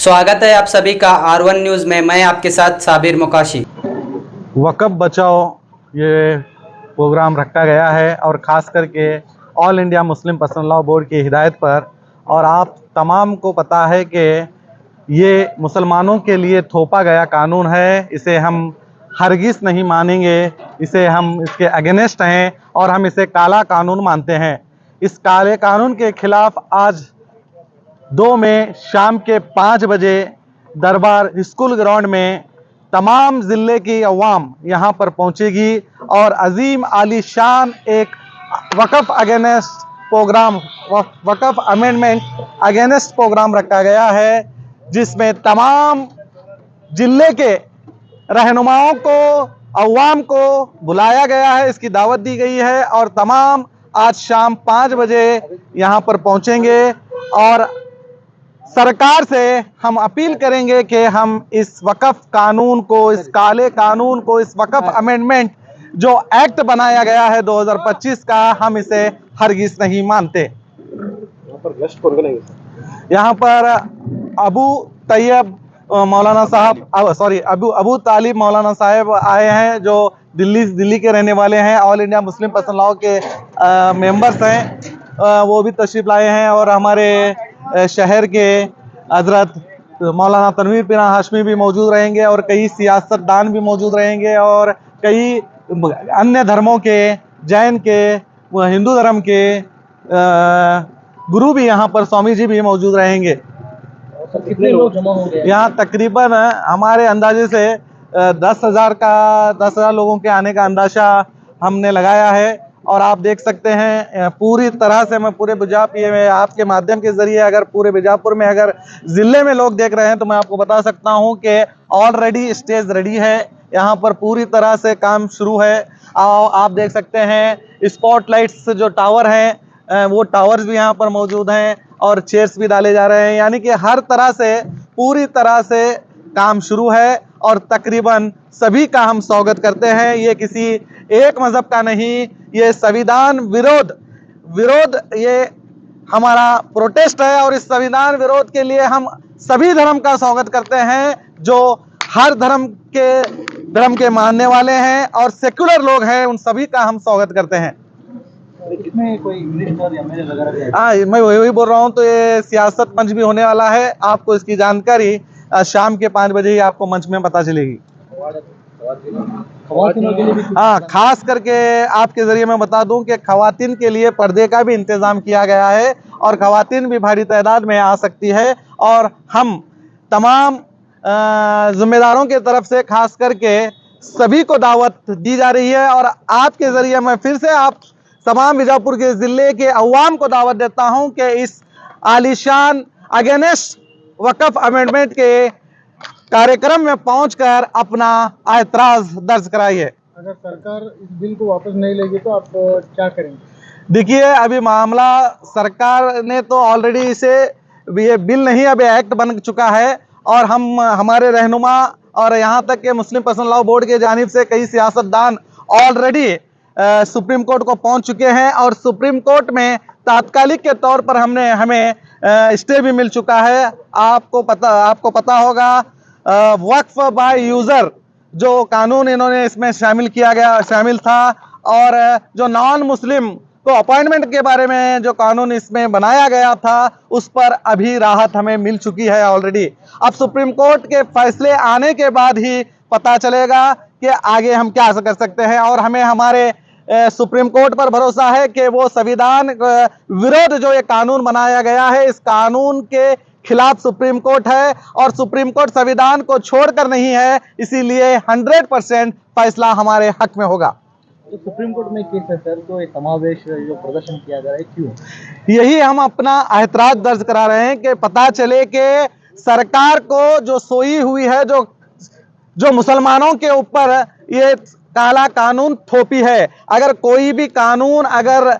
स्वागत है आप सभी का R1 न्यूज़ में। मैं आपके साथ साबिर मुकाशी। वक़्फ़ बचाओ ये प्रोग्राम रखा गया है और ख़ास करके all India Muslim personal law board की हिदायत पर। और आप तमाम को पता है कि ये मुसलमानों के लिए थोपा गया कानून है, इसे हम हरगिज़ नहीं मानेंगे, इसे हम इसके अगेंस्ट हैं और हम इसे काला कानून मानते हैं। इस काले कानून के ख़िलाफ़ आज 2 मई शाम के 5 बजे दरबार स्कूल ग्राउंड में तमाम ज़िले की अवाम यहाँ पर पहुँचेगी और अजीम आलीशान एक वक़्फ़ अगेंस्ट प्रोग्राम, वक़्फ़ अमेंडमेंट अगेंस्ट प्रोग्राम रखा गया है, जिसमें तमाम ज़िले के रहनुमाओं को, अवाम को बुलाया गया है, इसकी दावत दी गई है और तमाम आज शाम 5 बजे यहाँ पर पहुँचेंगे। और सरकार से हम अपील करेंगे कि हम इस वक़्फ़ कानून को, इस काले कानून को, इस वक़्फ़ अमेंडमेंट जो एक्ट बनाया गया है 2025 का, हम इसे हरगिज़ नहीं मानते। यहाँ पर अबू तैयब मौलाना साहब, अबू तालिब मौलाना साहब आए हैं, जो दिल्ली के रहने वाले हैं, all India Muslim personal law के मेंबर्स हैं, वो भी तशरीफ़ लाए हैं। और हमारे शहर के हजरत मौलाना तनवीर पीरा हाशमी भी मौजूद रहेंगे और कई सियासतदान भी मौजूद रहेंगे और कई अन्य धर्मों के, जैन के, हिंदू धर्म के गुरु भी यहाँ पर, स्वामी जी भी मौजूद रहेंगे। कितने लोग जमा होंगे यहाँ? तकरीबन हमारे अंदाजे से 10,000 लोगों के आने का अंदाजा हमने लगाया है। और आप देख सकते हैं पूरी तरह से, मैं पूरे आपके माध्यम के जरिए अगर पूरे बीजापुर में अगर ज़िले में लोग देख रहे हैं तो मैं आपको बता सकता हूं कि ऑलरेडी स्टेज रेडी है, यहाँ पर पूरी तरह से काम शुरू है। आप देख सकते हैं स्पॉटलाइट्स जो टावर हैं, वो टावर्स भी यहाँ पर मौजूद हैं और चेयर्स भी डाले जा रहे हैं, यानी कि हर तरह से पूरी तरह से काम शुरू है। और तकरीबन सभी का हम स्वागत करते हैं। ये किसी एक मज़हब का नहीं, ये संविधान विरोध ये हमारा प्रोटेस्ट है और इस संविधान विरोध के लिए हम सभी धर्म का स्वागत करते हैं, जो हर धर्म के मानने वाले हैं और सेक्युलर लोग हैं, उन सभी का हम स्वागत करते हैं। कितने कोई मिनिस्टर या एमएलए वगैरह? हाँ, मैं वही बोल रहा हूँ। तो ये सियासत मंच भी होने वाला है, आपको इसकी जानकारी शाम के 5 बजे ही आपको मंच में पता चलेगी। खवातीनों के लिए भी? हाँ, खास करके आपके जरिए मैं बता दूं कि खवातीन के लिए पर्दे का भी इंतजाम किया गया है और खवातीन भी भारी तादाद में आ सकती है। और हम तमाम जिम्मेदारों के तरफ से खास करके सभी को दावत दी जा रही है। और आपके जरिए मैं फिर से आप तमाम बीजापुर के ज़िले के अवाम को दावत देता हूं कि इस आलीशान अगेंस्ट वक़्फ़ अमेंडमेंट के कार्यक्रम में पहुंचकर अपना ऐतराज़ दर्ज कराइए। अगर सरकार इस बिल को वापस नहीं लेगी तो आप क्या करेंगे? देखिए, अभी मामला सरकार ने तो ऑलरेडी ये बिल नहीं, अब एक्ट बन चुका है और हमारे रहनुमा और यहाँ तक के मुस्लिम पर्सनल लॉ बोर्ड के जानिब से कई सियासतदान ऑलरेडी सुप्रीम कोर्ट को पहुंच चुके हैं और सुप्रीम कोर्ट में तात्कालिक के तौर पर हमें स्टे भी मिल चुका है। आपको पता होगा वक्फ बाय यूज़र जो कानून इन्होंने इसमें शामिल था और जो नॉन मुस्लिम को अपॉइंटमेंट के बारे में जो कानून इसमें बनाया गया था, उस पर अभी राहत हमें मिल चुकी है ऑलरेडी। अब सुप्रीम कोर्ट के फैसले आने के बाद ही पता चलेगा कि आगे हम क्या कर सकते हैं। और हमें हमारे सुप्रीम कोर्ट पर भरोसा है कि वो संविधान विरोध जो ये कानून बनाया गया है, इस कानून के खिलाफ सुप्रीम कोर्ट है और सुप्रीम कोर्ट संविधान को छोड़कर नहीं है, इसीलिए 100% फैसला हमारे हक में होगा। तो सुप्रीम कोर्ट में केस है सर, तो ये समावेश जो प्रदर्शन किया जा रहा है क्यों? यही हम अपना ऐतराज दर्ज करा रहे हैं कि पता चले कि सरकार को जो सोई हुई है, जो मुसलमानों के ऊपर ये काला कानून थोपी है। अगर कोई भी कानून अगर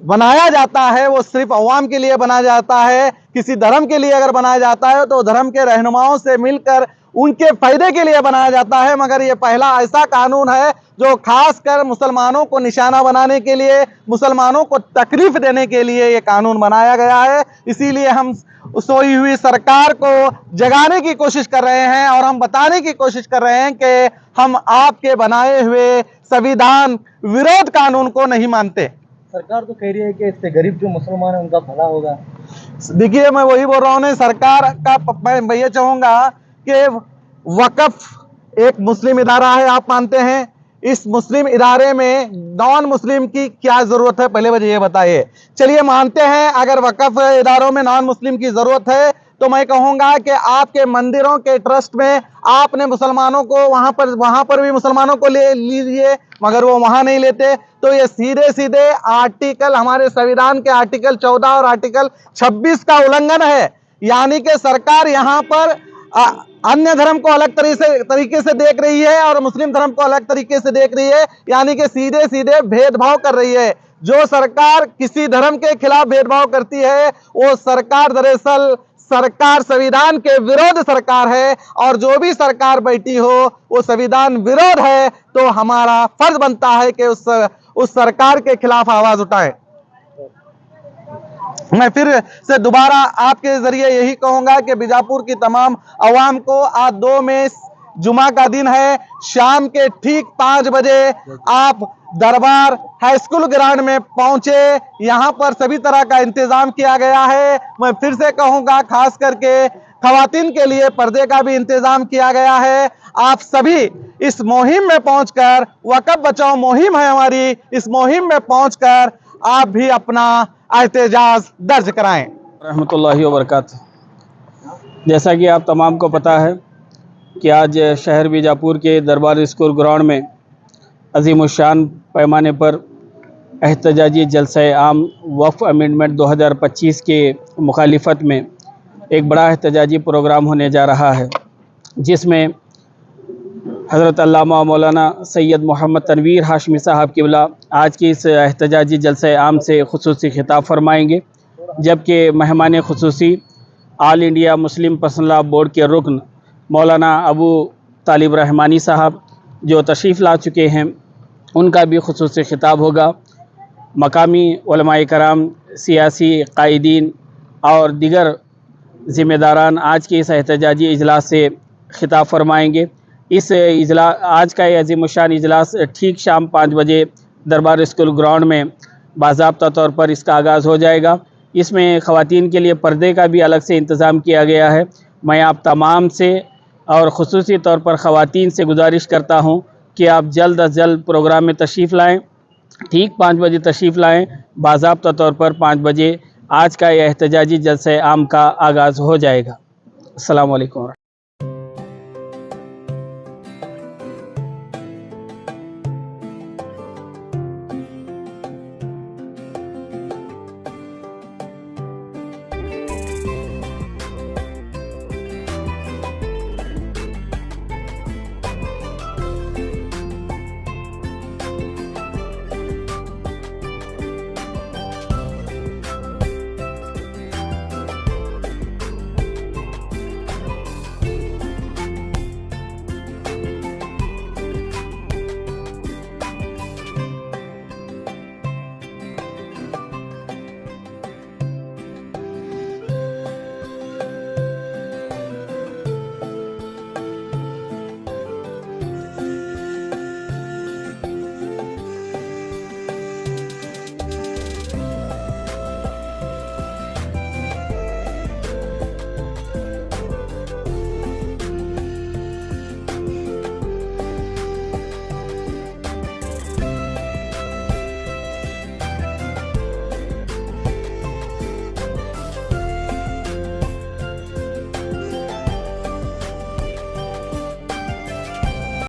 बनाया जाता है वो सिर्फ अवाम के लिए बनाया जाता है, किसी धर्म के लिए अगर बनाया जाता है तो धर्म के रहनुमाओं से मिलकर उनके फायदे के लिए बनाया जाता है, मगर ये पहला ऐसा कानून है जो खासकर मुसलमानों को निशाना बनाने के लिए, मुसलमानों को तकलीफ देने के लिए ये कानून बनाया गया है। इसीलिए हम सोई हुई सरकार को जगाने की कोशिश कर रहे हैं और हम बताने की कोशिश कर रहे हैं कि हम आपके बनाए हुए संविधान विरोध कानून को नहीं मानते। सरकार तो कह रही है कि इससे गरीब जो मुसलमान है उनका भला होगा। देखिए, मैं वही बोल रहा हूँ, सरकार का मैं ये चाहूंगा कि वक्फ एक मुस्लिम इदारा है, आप मानते हैं। इस मुस्लिम इदारे में नॉन मुस्लिम की क्या जरूरत है, पहले मुझे ये बताइए। चलिए मानते हैं अगर वक्फ इदारों में नॉन मुस्लिम की जरूरत है, तो मैं कहूंगा कि आपके मंदिरों के ट्रस्ट में आपने मुसलमानों को वहां पर भी मुसलमानों को ले लीजिए, मगर वो वहां नहीं लेते। तो ये सीधे सीधे आर्टिकल, हमारे संविधान के आर्टिकल 14 और आर्टिकल 26 का उल्लंघन है। यानी कि सरकार यहाँ पर अन्य धर्म को अलग तरीके से देख रही है और मुस्लिम धर्म को अलग तरीके से देख रही है, यानी कि सीधे सीधे भेदभाव कर रही है। जो सरकार किसी धर्म के खिलाफ भेदभाव करती है, वो सरकार दरअसल सरकार संविधान के विरोध सरकार है, और जो भी सरकार बैठी हो वो संविधान विरोध है। तो हमारा फर्ज बनता है कि उस सरकार के खिलाफ आवाज उठाएं। मैं फिर से दोबारा आपके जरिए यही कहूंगा कि बीजापुर की तमाम अवाम को आज 2 मई जुमा का दिन है, शाम के ठीक 5 बजे आप दरबार हाई स्कूल ग्राउंड में पहुंचे। यहां पर सभी तरह का इंतजाम किया गया है। मैं फिर से कहूंगा, खास करके खवातीन के लिए पर्दे का भी इंतजाम किया गया है। आप सभी इस मुहिम में पहुंचकर, वक्फ बचाओ मुहिम है हमारी, इस मुहिम में पहुंचकर आप भी अपना एहतजाज दर्ज कराएं। रहमतुल्लाहि व बरकातहू। जैसा कि आप तमाम को पता है कि आज शहर बीजापुर के दरबार स्कूल ग्राउंड में अज़ीमुश्शान पैमाने पर एहतजाजी जलसा आम वक्फ अमेंडमेंट 2025 के मुखालिफत में एक बड़ा एहतजाजी प्रोग्राम होने जा रहा है, जिसमें हज़रत अल्लामा मौलाना सैयद मोहम्मद तनवीर हाशमी साहब क़िबला आज की इस एहतजाजी जलसा आम से खुसूसी खिताब फरमाएंगे, जबकि मेहमान खुसूसी all India Muslim personal law board के रुकन मौलाना अबू तालिब रहमानी साहब जो तशरीफ़ ला चुके हैं, उनका भी खुसूसी खिताब होगा। मकामी उलमाए कराम, सियासी कायदीन और दीगर ज़िम्मेदारान आज के इस एहतजाजी इजलास से खिताब फरमाएंगे। इस आज का ये अज़ीमुश्शान इजलास ठीक शाम 5 बजे दरबार स्कूल ग्राउंड में बाज़ाब्ता तौर पर इसका आगाज़ हो जाएगा। इसमें ख़वातीन के लिए पर्दे का भी अलग से इंतज़ाम किया गया है। मैं आप तमाम से और ख़ुसूसी तौर पर ख़वातीन से गुजारिश करता हूँ कि आप जल्द अज़ जल्द प्रोग्राम में तशरीफ़ लाएँ। ठीक 5 बजे तशरीफ़ लाएँ। बाज़ाब्ता तौर पर 5 बजे आज का यह एहतजाजी जलसा आम का आगाज़ हो जाएगा। अस्सलामु अलैकुम।